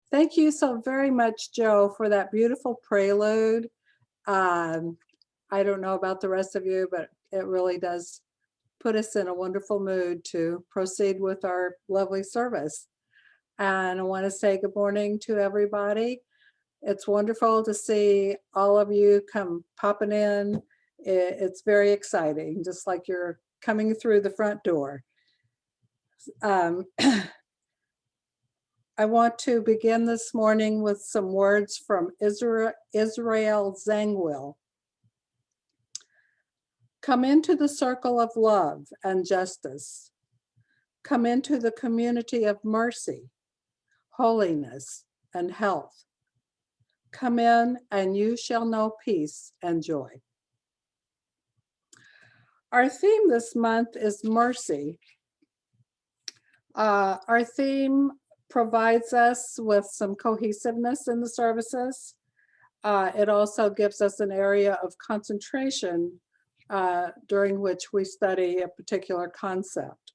Thank you so very much, Joe, for that beautiful prelude. I don't know about the rest of you, but it really does put us in a wonderful mood to proceed with our lovely service. And I want to say good morning to everybody. It's wonderful to see all of you come popping in. It's very exciting, just like you're coming through the front door. Um, I want to begin this morning with some words from Israel Zangwill. Come into the circle of love and justice. Come into the community of mercy, holiness, and health. Come in and you shall know peace and joy. Our theme this month is mercy. Our theme provides us with some cohesiveness in the services. It also gives us an area of concentration during which we study a particular concept.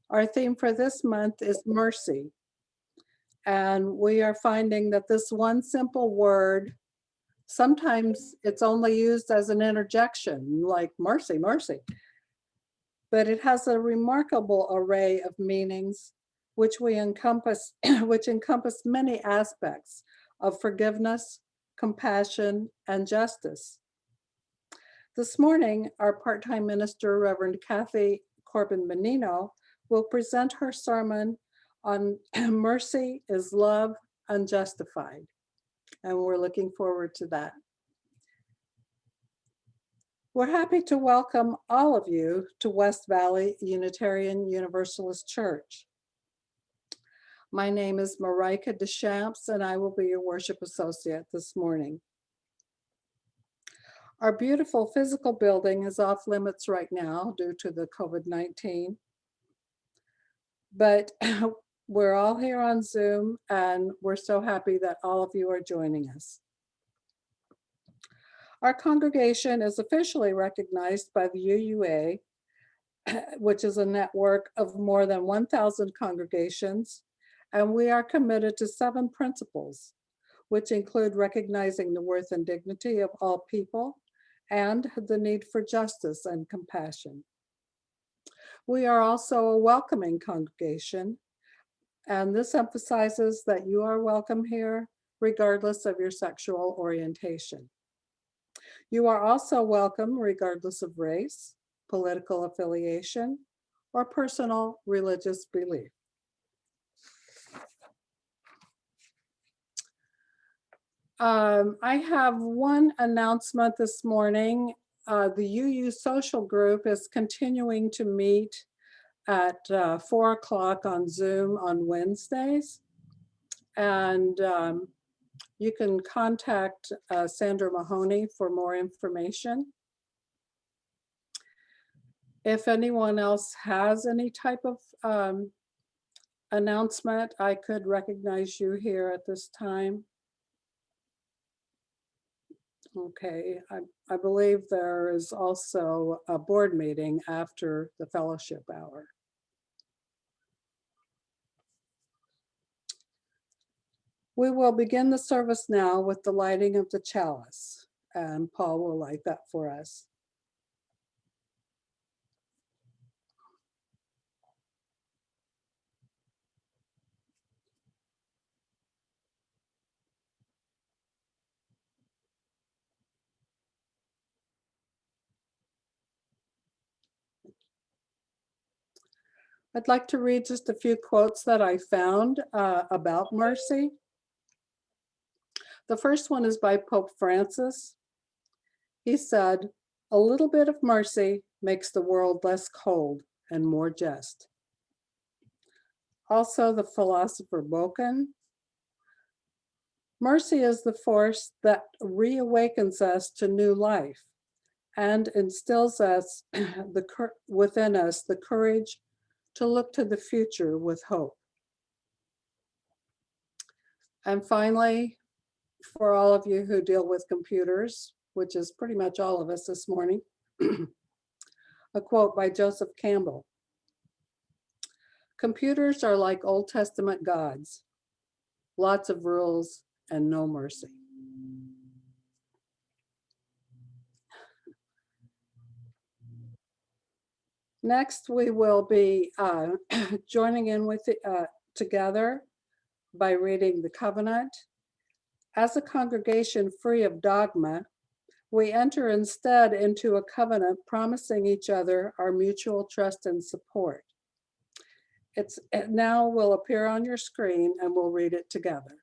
Our theme for this month is mercy. And we are finding that this one simple word, sometimes it's only used as an interjection, like mercy, mercy. But it has a remarkable array of meanings which encompass many aspects of forgiveness, compassion, and justice. This morning, our part-time minister, Reverend Cathy Corbin-Menino, will present her sermon on Mercy is Love Unjustified. And we're looking forward to that. We're happy to welcome all of you to West Valley Unitarian Universalist Church. My name is Maryke DesChamps, and I will be your worship associate this morning. Our beautiful physical building is off limits right now due to the COVID-19, but we're all here on Zoom, and we're so happy that all of you are joining us. Our congregation is officially recognized by the UUA, which is a network of more than 1,000 congregations, and we are committed to 7 principles, which include recognizing the worth and dignity of all people and the need for justice and compassion. We are also a welcoming congregation, and this emphasizes that you are welcome here regardless of your sexual orientation. You are also welcome regardless of race, political affiliation, or personal religious belief. I have one announcement this morning. The UU social group is continuing to meet at 4 o'clock on Zoom on Wednesdays. And you can contact Sandra Mahoney for more information. If anyone else has any type of announcement, I could recognize you here at this time. Okay, I believe there is also a board meeting after the fellowship hour. We will begin the service now with the lighting of the chalice, and Paul will light that for us. I'd like to read just a few quotes that I found about mercy. The first one is by Pope Francis. He said, "A little bit of mercy makes the world less cold and more just." Also, the philosopher Boken. Mercy is the force that reawakens us to new life and instills us within us the courage to look to the future with hope. And finally, for all of you who deal with computers, which is pretty much all of us this morning, a quote by Joseph Campbell. "Computers are like Old Testament gods. lots of rules, and no mercy. Next, we will be joining in with together by reading the covenant. As a congregation free of dogma, we enter instead into a covenant promising each other our mutual trust and support. It now will appear on your screen and we'll read it together.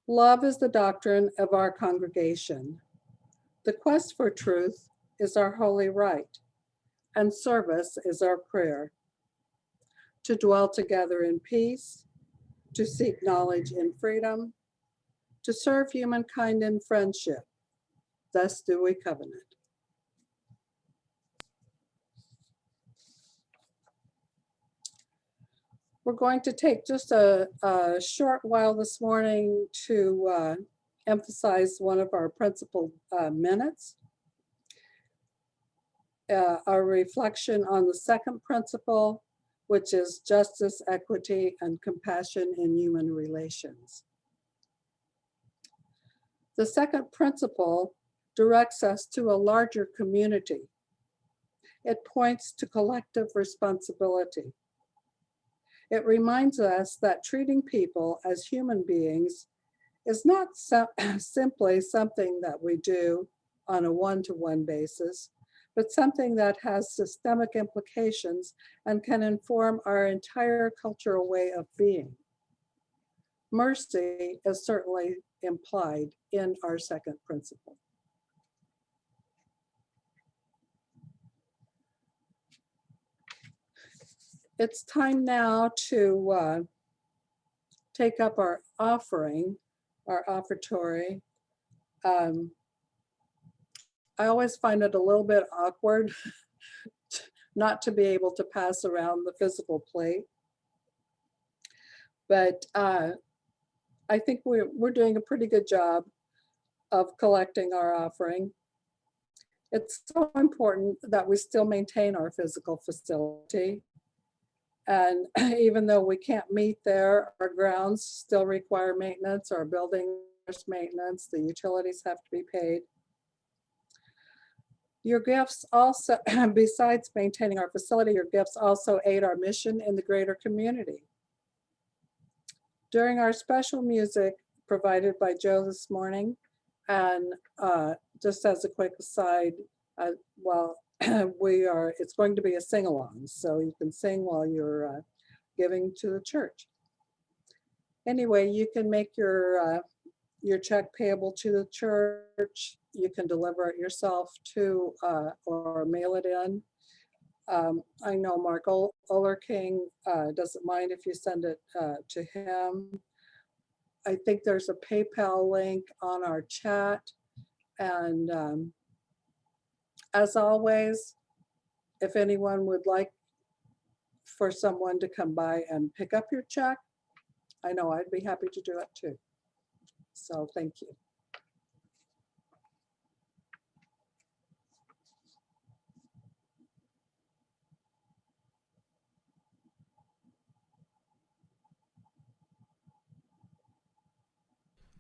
Love is the doctrine of our congregation. The quest for truth is our holy right, and service is our prayer. To dwell together in peace, to seek knowledge in freedom, to serve humankind in friendship. Thus do we covenant. We're going to take just a short while this morning to emphasize one of our principal minutes. Our reflection on the second principle, which is justice, equity, and compassion in human relations. The second principle directs us to a larger community. It points to collective responsibility. It reminds us that treating people as human beings is not simply something that we do on a one-to-one basis, but something that has systemic implications and can inform our entire cultural way of being. Mercy is certainly implied in our second principle. It's time now to take up our offering, our offertory. I always find it a little bit awkward not to be able to pass around the physical plate. But I think we're doing a pretty good job of collecting our offering. It's so important that we still maintain our physical facility. And even though we can't meet there, our grounds still require maintenance, our building maintenance, the utilities have to be paid. Your gifts also, besides maintaining our facility, your gifts also aid our mission in the greater community. During our special music provided by Joe this morning, and just as a quick aside, it's going to be a sing-along, so you can sing while you're giving to the church. Anyway, you can make your check payable to the church. You can deliver it yourself to or mail it in. I know Mark Olerking doesn't mind if you send it to him. I think there's a PayPal link on our chat. And as always, if anyone would like for someone to come by and pick up your check, I know I'd be happy to do it too. So thank you.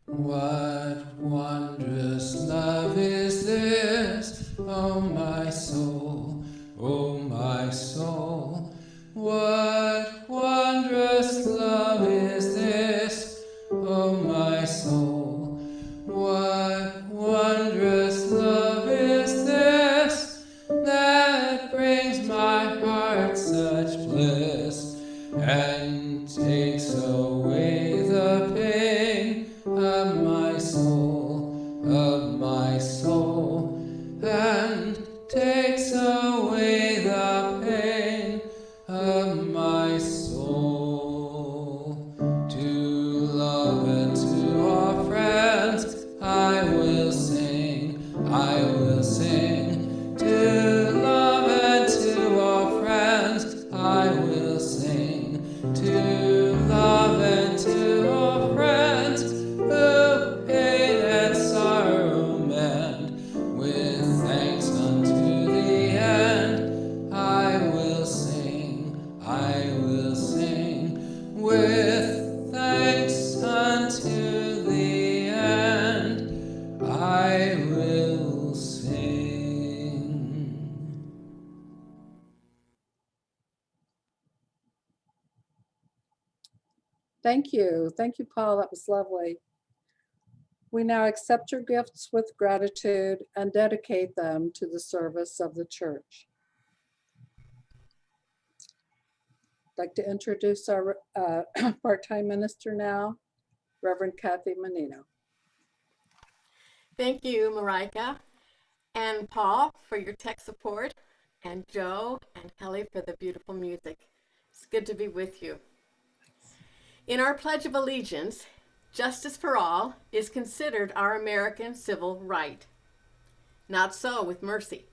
What wondrous love is this, oh my soul, oh my soul. What wondrous love is this, oh my soul. What wondrous love is this that brings my heart such bliss and takes away the pain of my soul, and takes away the pain of my soul. To love and to our friends I will sing, I will sing. To love and to our friends I will sing. To love and to our friends who pain and sorrow mend, with thanks unto the end I will sing, I will sing. With Thank you. Thank you, Paul. That was lovely. We now accept your gifts with gratitude and dedicate them to the service of the church. I'd like to introduce our part-time minister now, Reverend Cathy Menino. Thank you, Maryke and Paul, for your tech support, and Joe and Kelly for the beautiful music. It's good to be with you. In our Pledge of Allegiance, justice for all is considered our American civil right. Not so with mercy.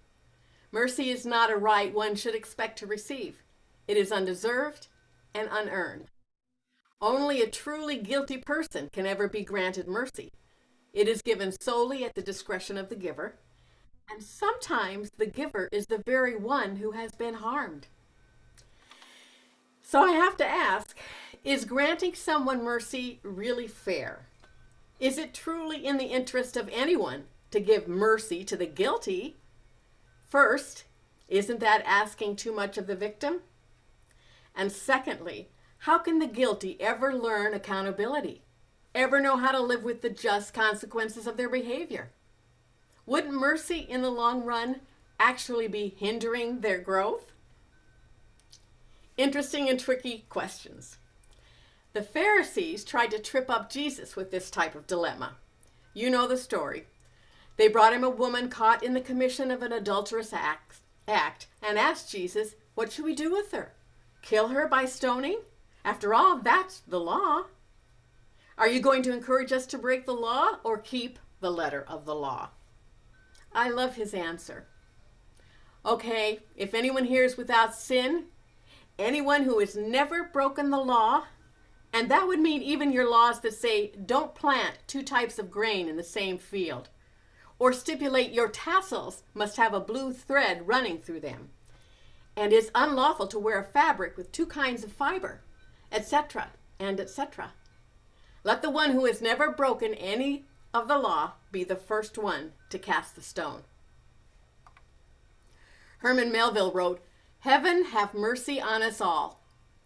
Mercy is not a right one should expect to receive. It is undeserved and unearned. Only a truly guilty person can ever be granted mercy. It is given solely at the discretion of the giver, and sometimes the giver is the very one who has been harmed. So I have to ask, is granting someone mercy really fair? Is it truly in the interest of anyone to give mercy to the guilty? First, isn't that asking too much of the victim? And secondly, how can the guilty ever learn accountability? Ever know how to live with the just consequences of their behavior? Wouldn't mercy in the long run actually be hindering their growth? Interesting and tricky questions. The Pharisees tried to trip up Jesus with this type of dilemma. You know the story. They brought him a woman caught in the commission of an adulterous act and asked Jesus, what should we do with her? Kill her by stoning? After all, that's the law. Are you going to encourage us to break the law or keep the letter of the law? I love his answer. Okay, if anyone here is without sin, anyone who has never broken the law, and that would mean even your laws that say don't plant two types of grain in the same field, or stipulate your tassels must have a blue thread running through them, and it's unlawful to wear a fabric with two kinds of fiber, etc., and etc. Let the one who has never broken any of the law be the first one to cast the stone. Herman Melville wrote, "Heaven have mercy on us all,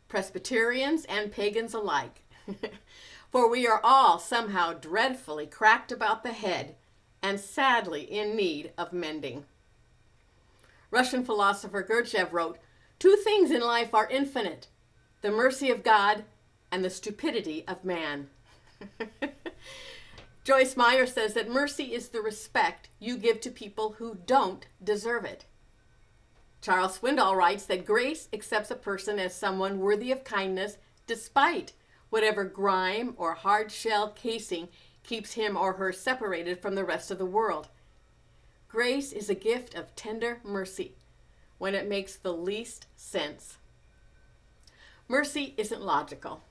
Presbyterians and pagans alike, for we are all somehow dreadfully cracked about the head and sadly in need of mending." Russian philosopher Gurdjieff wrote, "Two things in life are infinite, the mercy of God and the stupidity of man." Joyce Meyer says that mercy is the respect you give to people who don't deserve it. Charles Swindoll writes that grace accepts a person as someone worthy of kindness despite whatever grime or hard shell casing keeps him or her separated from the rest of the world. Grace is a gift of tender mercy when it makes the least sense. Mercy isn't logical.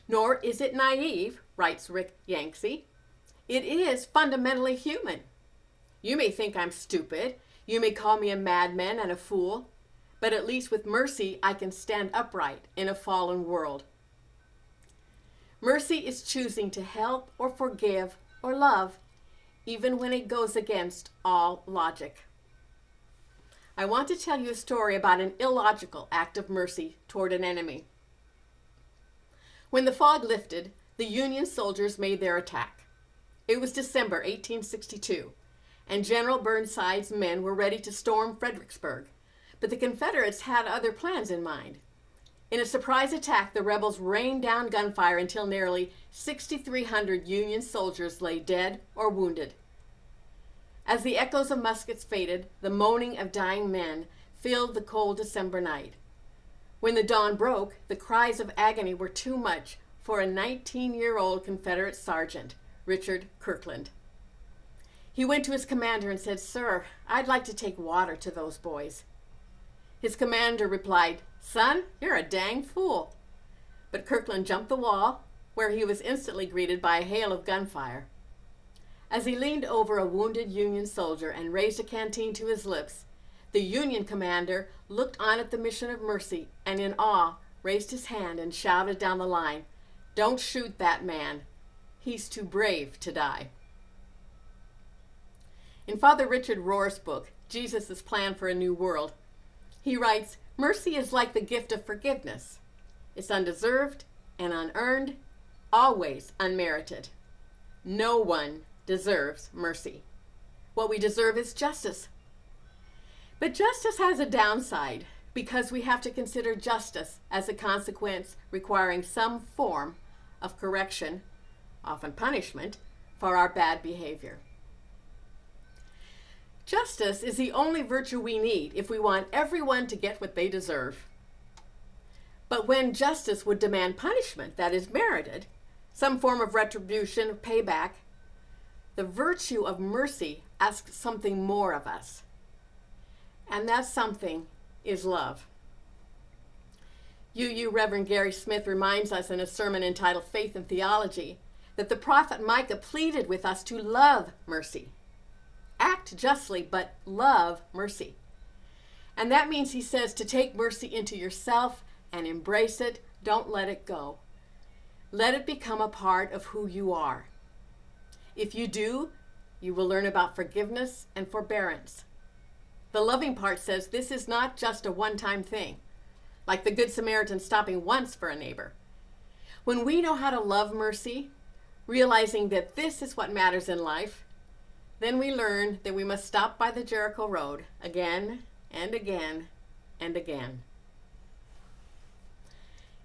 Nor is it naive, writes Rick Yancey. It is fundamentally human. You may think I'm stupid. You may call me a madman and a fool. But at least with mercy, I can stand upright in a fallen world. Mercy is choosing to help or forgive or love, even when it goes against all logic. I want to tell you a story about an illogical act of mercy toward an enemy. When the fog lifted, the Union soldiers made their attack. It was December 1862, and General Burnside's men were ready to storm Fredericksburg, but the Confederates had other plans in mind. In a surprise attack, the rebels rained down gunfire until nearly 6,300 Union soldiers lay dead or wounded. As the echoes of muskets faded, the moaning of dying men filled the cold December night. When the dawn broke, the cries of agony were too much for a 19-year-old Confederate sergeant, Richard Kirkland. He went to his commander and said, "Sir, I'd like to take water to those boys." His commander replied, "Son, you're a dang fool." But Kirkland jumped the wall, where he was instantly greeted by a hail of gunfire. As he leaned over a wounded Union soldier and raised a canteen to his lips, the Union commander looked on at the mission of mercy and in awe raised his hand and shouted down the line, "Don't shoot that man. He's too brave to die." In Father Richard Rohr's book, Jesus' Plan for a New World, he writes, "Mercy is like the gift of forgiveness. It's undeserved, and unearned, always unmerited. No one deserves mercy. What we deserve is justice. But justice has a downside because we have to consider justice as a consequence requiring some form of correction, often punishment, for our bad behavior. Justice is the only virtue we need if we want everyone to get what they deserve. But when justice would demand punishment that is merited, some form of retribution, payback, the virtue of mercy asks something more of us. And that something is love. UU Reverend Gary Smith reminds us in a sermon entitled Faith and Theology that the prophet Micah pleaded with us to love mercy. Act justly, but love mercy. And that means, he says, to take mercy into yourself and embrace it. Don't let it go. Let it become a part of who you are. If you do, you will learn about forgiveness and forbearance. The loving part says this is not just a one-time thing, like the Good Samaritan stopping once for a neighbor. When we know how to love mercy, realizing that this is what matters in life, then we learn that we must stop by the Jericho Road again and again and again.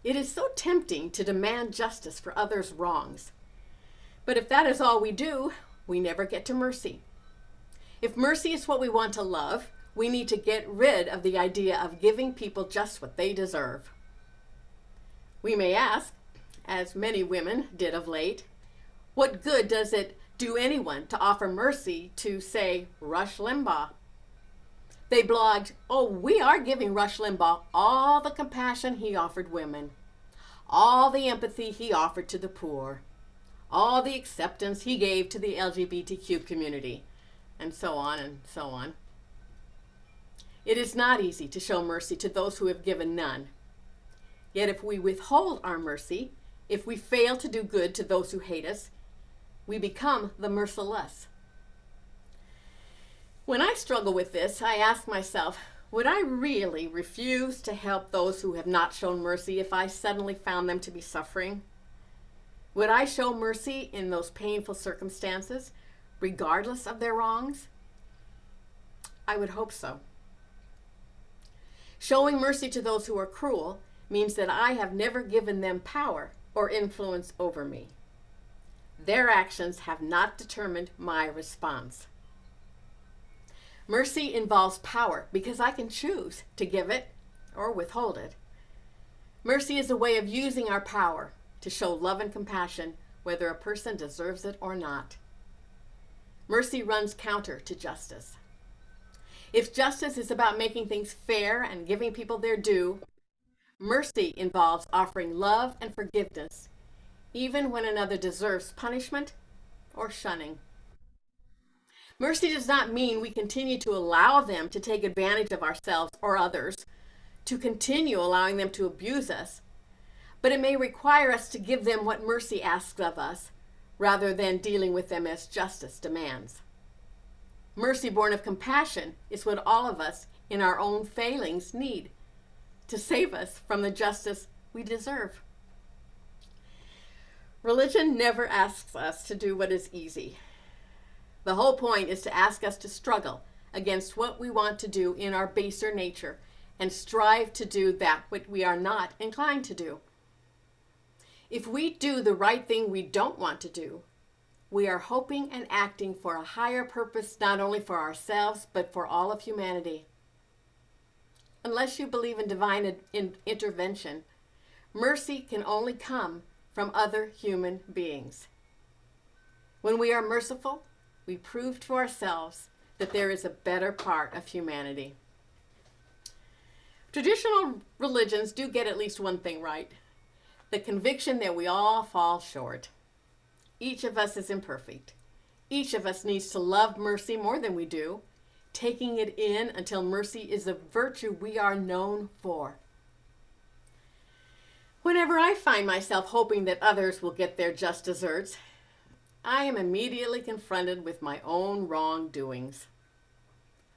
It is so tempting to demand justice for others' wrongs. But if that is all we do, we never get to mercy. If mercy is what we want to love, we need to get rid of the idea of giving people just what they deserve. We may ask, as many women did of late, what good does it do anyone to offer mercy to, say, Rush Limbaugh? They blogged, "Oh, we are giving Rush Limbaugh all the compassion he offered women, all the empathy he offered to the poor, all the acceptance he gave to the LGBTQ community," and so on and so on. It is not easy to show mercy to those who have given none. Yet if we withhold our mercy, if we fail to do good to those who hate us, we become the merciless. When I struggle with this, I ask myself, would I really refuse to help those who have not shown mercy if I suddenly found them to be suffering? Would I show mercy in those painful circumstances, regardless of their wrongs? I would hope so. Showing mercy to those who are cruel means that I have never given them power or influence over me. Their actions have not determined my response. Mercy involves power because I can choose to give it or withhold it. Mercy is a way of using our power to show love and compassion, whether a person deserves it or not. Mercy runs counter to justice. If justice is about making things fair and giving people their due, mercy involves offering love and forgiveness, even when another deserves punishment or shunning. Mercy does not mean we continue to allow them to take advantage of ourselves or others, to continue allowing them to abuse us, but it may require us to give them what mercy asks of us, rather than dealing with them as justice demands. Mercy born of compassion is what all of us in our own failings need to save us from the justice we deserve. Religion never asks us to do what is easy. The whole point is to ask us to struggle against what we want to do in our baser nature and strive to do that what we are not inclined to do. If we do the right thing we don't want to do, we are hoping and acting for a higher purpose, not only for ourselves, but for all of humanity. Unless you believe in divine intervention, mercy can only come from other human beings. When we are merciful, we prove to ourselves that there is a better part of humanity. Traditional religions do get at least one thing right: the conviction that we all fall short. Each of us is imperfect. Each of us needs to love mercy more than we do, taking it in until mercy is a virtue we are known for. Whenever I find myself hoping that others will get their just desserts, I am immediately confronted with my own wrongdoings.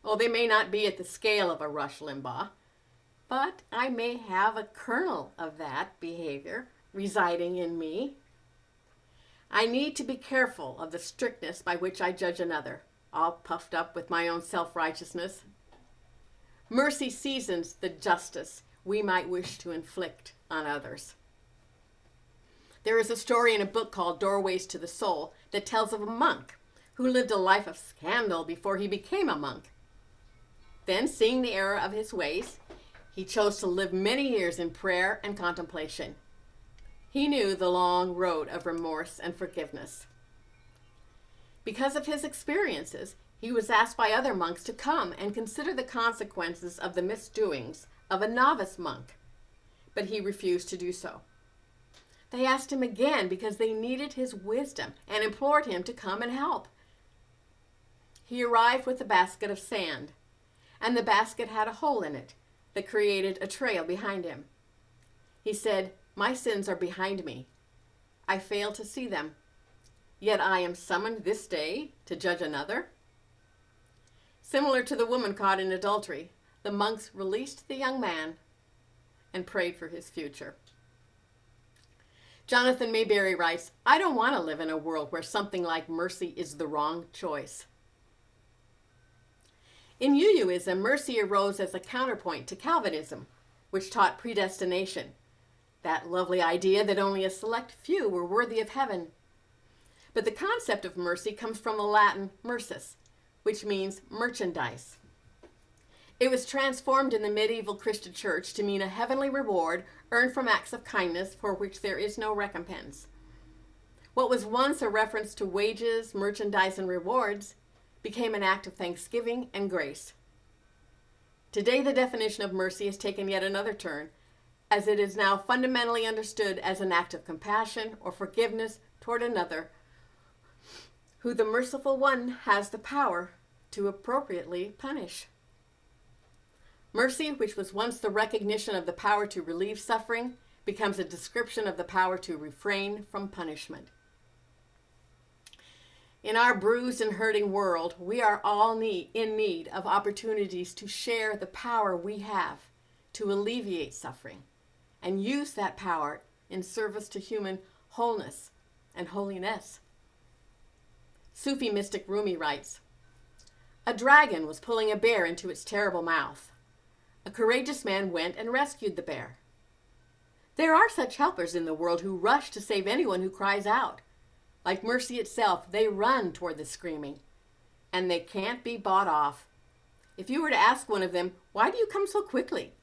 Oh, they may not be at the scale of a Rush Limbaugh, but I may have a kernel of that behavior residing in me. I need to be careful of the strictness by which I judge another, all puffed up with my own self-righteousness. Mercy seasons the justice we might wish to inflict on others. There is a story in a book called Doorways to the Soul that tells of a monk who lived a life of scandal before he became a monk. Then, seeing the error of his ways, he chose to live many years in prayer and contemplation. He knew the long road of remorse and forgiveness. Because of his experiences, he was asked by other monks to come and consider the consequences of the misdoings of a novice monk, but he refused to do so. They asked him again because they needed his wisdom and implored him to come and help. He arrived with a basket of sand, and the basket had a hole in it that created a trail behind him. He said, "My sins are behind me. I fail to see them, yet I am summoned this day to judge another." Similar to the woman caught in adultery, the monks released the young man and prayed for his future. Jonathan Mayberry writes, "I don't want to live in a world where something like mercy is the wrong choice." In UUism, mercy arose as a counterpoint to Calvinism, which taught predestination, that lovely idea that only a select few were worthy of heaven. But the concept of mercy comes from the Latin mercis, which means merchandise. It was transformed in the medieval Christian church to mean a heavenly reward earned from acts of kindness for which there is no recompense. What was once a reference to wages, merchandise, and rewards became an act of thanksgiving and grace. Today, the definition of mercy has taken yet another turn, as it is now fundamentally understood as an act of compassion or forgiveness toward another who the merciful one has the power to appropriately punish. Mercy, which was once the recognition of the power to relieve suffering, becomes a description of the power to refrain from punishment. In our bruised and hurting world, we are all in need of opportunities to share the power we have to alleviate suffering and use that power in service to human wholeness and holiness. Sufi mystic Rumi writes, "A dragon was pulling a bear into its terrible mouth. A courageous man went and rescued the bear. There are such helpers in the world who rush to save anyone who cries out. Like mercy itself, they run toward the screaming, and they can't be bought off. If you were to ask one of them, 'Why do you come so quickly?'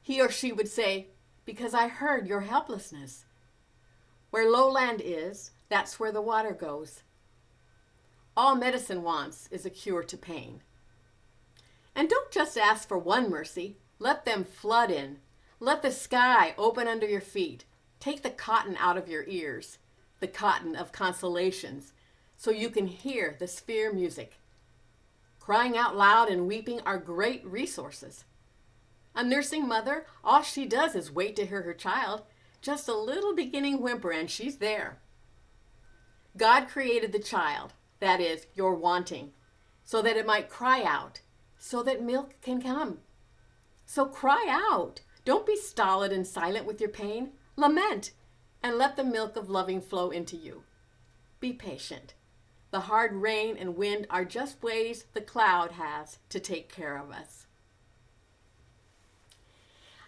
he or she would say, 'Because I heard your helplessness.' Where low land is, that's where the water goes. All medicine wants is a cure to pain. And don't just ask for one mercy. Let them flood in. Let the sky open under your feet. Take the cotton out of your ears, the cotton of consolations, so you can hear the sphere music. Crying out loud and weeping are great resources. A nursing mother, all she does is wait to hear her child, just a little beginning whimper, and she's there. God created the child, that is, your wanting, so that it might cry out, so that milk can come. So cry out. Don't be stolid and silent with your pain. Lament, and let the milk of loving flow into you. Be patient. The hard rain and wind are just ways the cloud has to take care of us."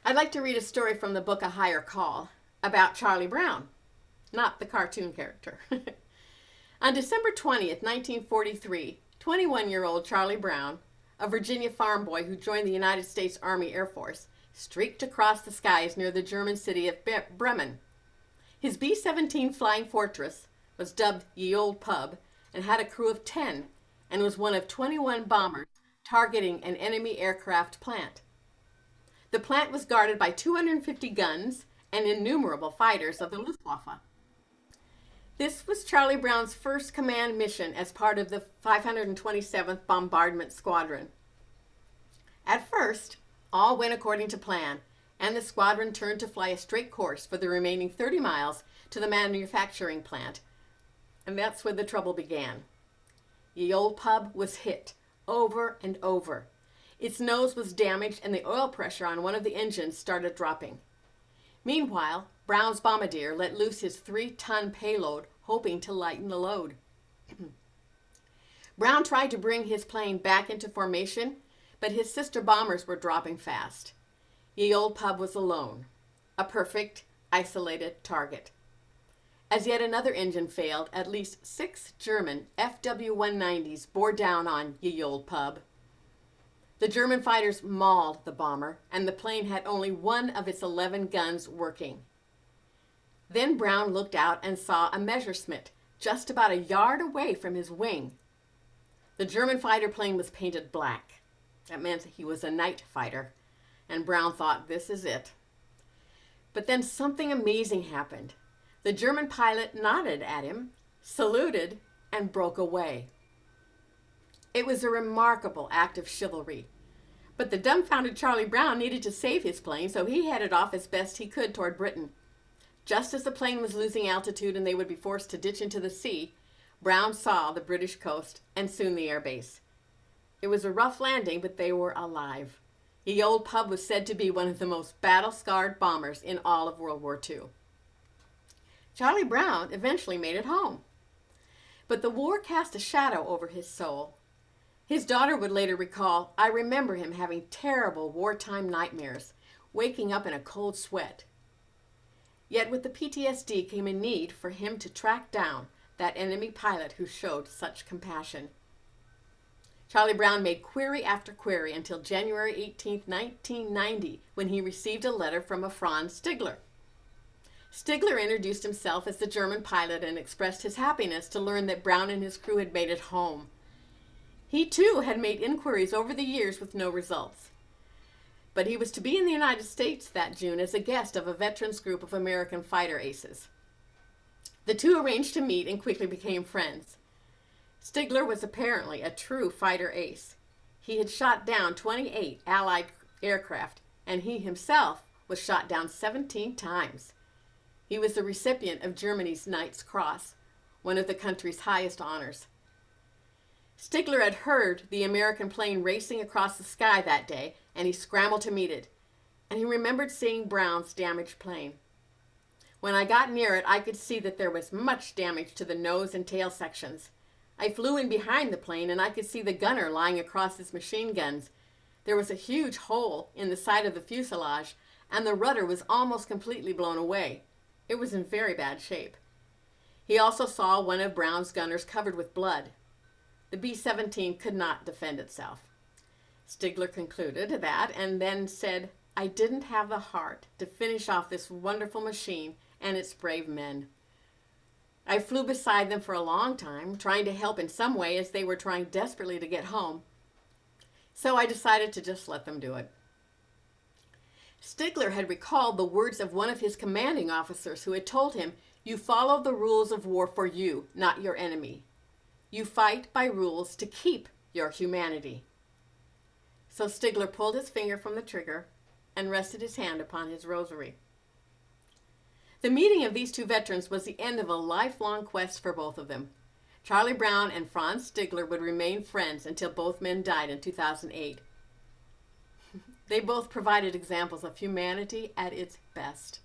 I'd like to read a story from the book A Higher Call about Charlie Brown, not the cartoon character. On December 20th, 1943, 21-year-old Charlie Brown, a Virginia farm boy who joined the United States Army Air Force, streaked across the skies near the German city of Bremen. His B-17 Flying Fortress was dubbed Ye Old Pub and had a crew of 10 and was one of 21 bombers targeting an enemy aircraft plant. The plant was guarded by 250 guns and innumerable fighters of the Luftwaffe. This was Charlie Brown's first command mission as part of the 527th Bombardment Squadron. At first, all went according to plan, and the squadron turned to fly a straight course for the remaining 30 miles to the manufacturing plant, and that's where the trouble began. Ye Old Pub was hit over and over. Its nose was damaged, and the oil pressure on one of the engines started dropping. Meanwhile, Brown's bombardier let loose his 3-ton payload, hoping to lighten the load. Brown tried to bring his plane back into formation, but his sister bombers were dropping fast. Ye Old Pub was alone, a perfect, isolated target. As yet another engine failed, at least 6 German FW-190s bore down on Ye Old Pub. The German fighters mauled the bomber, and the plane had only one of its 11 guns working. Then Brown looked out and saw a Messerschmitt just about a yard away from his wing. The German fighter plane was painted black. That meant he was a night fighter, and Brown thought, this is it. But then something amazing happened. The German pilot nodded at him, saluted, and broke away. It was a remarkable act of chivalry. But the dumbfounded Charlie Brown needed to save his plane, so he headed off as best he could toward Britain. Just as the plane was losing altitude and they would be forced to ditch into the sea, Brown saw the British coast and soon the airbase. It was a rough landing, but they were alive. Ye Old Pub was said to be one of the most battle-scarred bombers in all of World War II. Charlie Brown eventually made it home. But the war cast a shadow over his soul. His daughter would later recall, I remember him having terrible wartime nightmares, waking up in a cold sweat. Yet with the PTSD came a need for him to track down that enemy pilot who showed such compassion. Charlie Brown made query after query until January 18, 1990, when he received a letter from a Franz Stigler. Stigler introduced himself as the German pilot and expressed his happiness to learn that Brown and his crew had made it home. He too had made inquiries over the years with no results. But he was to be in the United States that June as a guest of a veterans group of American fighter aces. The two arranged to meet and quickly became friends. Stigler was apparently a true fighter ace. He had shot down 28 Allied aircraft, and he himself was shot down 17 times. He was the recipient of Germany's Knight's Cross, one of the country's highest honors. Stigler had heard the American plane racing across the sky that day, and he scrambled to meet it. And he remembered seeing Brown's damaged plane. When I got near it, I could see that there was much damage to the nose and tail sections. I flew in behind the plane, and I could see the gunner lying across his machine guns. There was a huge hole in the side of the fuselage, and the rudder was almost completely blown away. It was in very bad shape. He also saw one of Brown's gunners covered with blood. The B-17 could not defend itself. Stigler concluded that and then said, I didn't have the heart to finish off this wonderful machine and its brave men. I flew beside them for a long time, trying to help in some way as they were trying desperately to get home. So I decided to just let them do it. Stigler had recalled the words of one of his commanding officers who had told him, you follow the rules of war for you, not your enemy. You fight by rules to keep your humanity. So Stigler pulled his finger from the trigger and rested his hand upon his rosary. The meeting of these two veterans was the end of a lifelong quest for both of them. Charlie Brown and Franz Stigler would remain friends until both men died in 2008. They both provided examples of humanity at its best.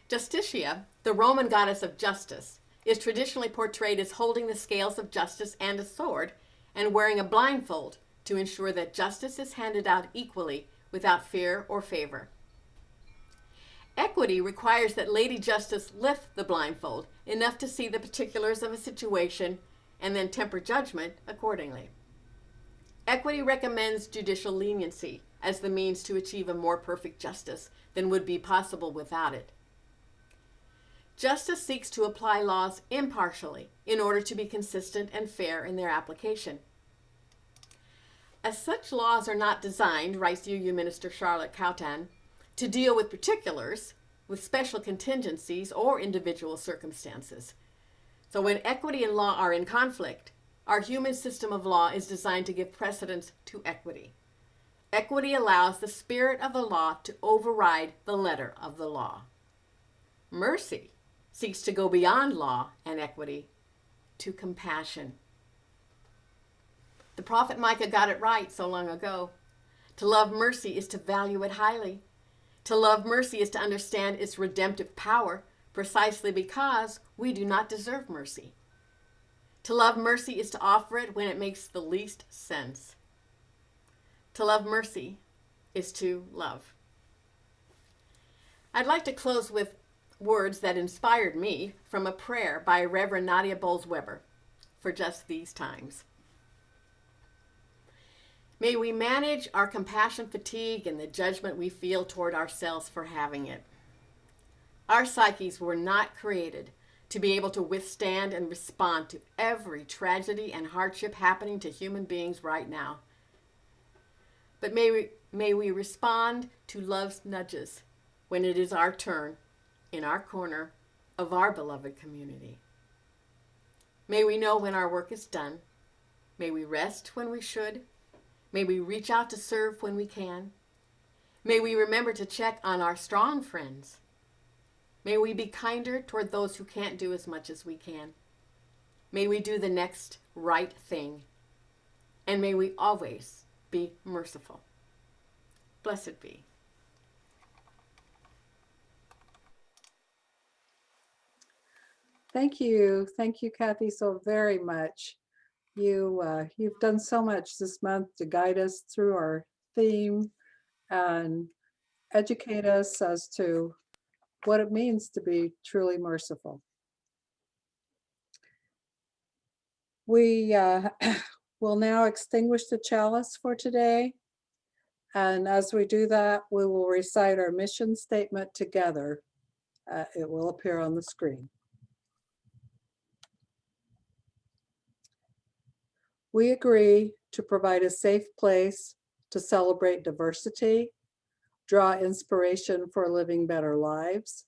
Justitia, the Roman goddess of justice, is traditionally portrayed as holding the scales of justice and a sword and wearing a blindfold to ensure that justice is handed out equally without fear or favor. Equity requires that Lady Justice lift the blindfold enough to see the particulars of a situation and then temper judgment accordingly. Equity recommends judicial leniency as the means to achieve a more perfect justice than would be possible without it. Justice seeks to apply laws impartially in order to be consistent and fair in their application. As such laws are not designed, writes UU Minister Charlotte Cautan, to deal with particulars, with special contingencies or individual circumstances. So when equity and law are in conflict, our human system of law is designed to give precedence to equity. Equity allows the spirit of the law to override the letter of the law. Mercy seeks to go beyond law and equity to compassion. The prophet Micah got it right so long ago. To love mercy is to value it highly. To love mercy is to understand its redemptive power precisely because we do not deserve mercy. To love mercy is to offer it when it makes the least sense. To love mercy is to love. I'd like to close with words that inspired me from a prayer by Reverend Nadia Bowles-Weber for just these times. May we manage our compassion fatigue and the judgment we feel toward ourselves for having it. Our psyches were not created to be able to withstand and respond to every tragedy and hardship happening to human beings right now. But may we respond to love's nudges when it is our turn in our corner of our beloved community. May we know when our work is done. May we rest when we should. May we reach out to serve when we can. May we remember to check on our strong friends. May we be kinder toward those who can't do as much as we can. May we do the next right thing. And may we always be merciful. Blessed be. Thank you. Thank you, Cathy, so very much. You've done so much this month to guide us through our theme and educate us as to what it means to be truly merciful. We will now extinguish the chalice for today. And as we do that, we will recite our mission statement together. It will appear on the screen. We agree to provide a safe place to celebrate diversity, draw inspiration for living better lives,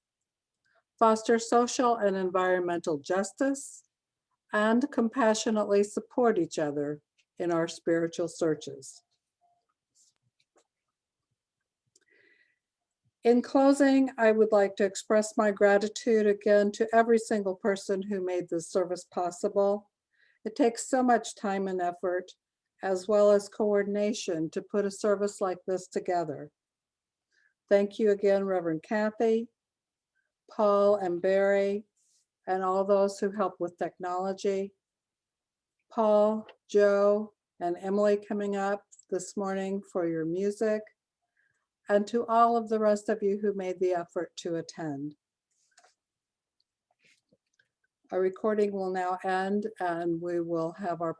foster social and environmental justice, and compassionately support each other in our spiritual searches. In closing, I would like to express my gratitude again to every single person who made this service possible. It takes so much time and effort, as well as coordination, to put a service like this together. Thank you again, Reverend Cathy, Paul and Barry, and all those who help with technology. Paul, Joe, and Emily coming up this morning for your music, and to all of the rest of you who made the effort to attend. Our recording will now end, and we will have our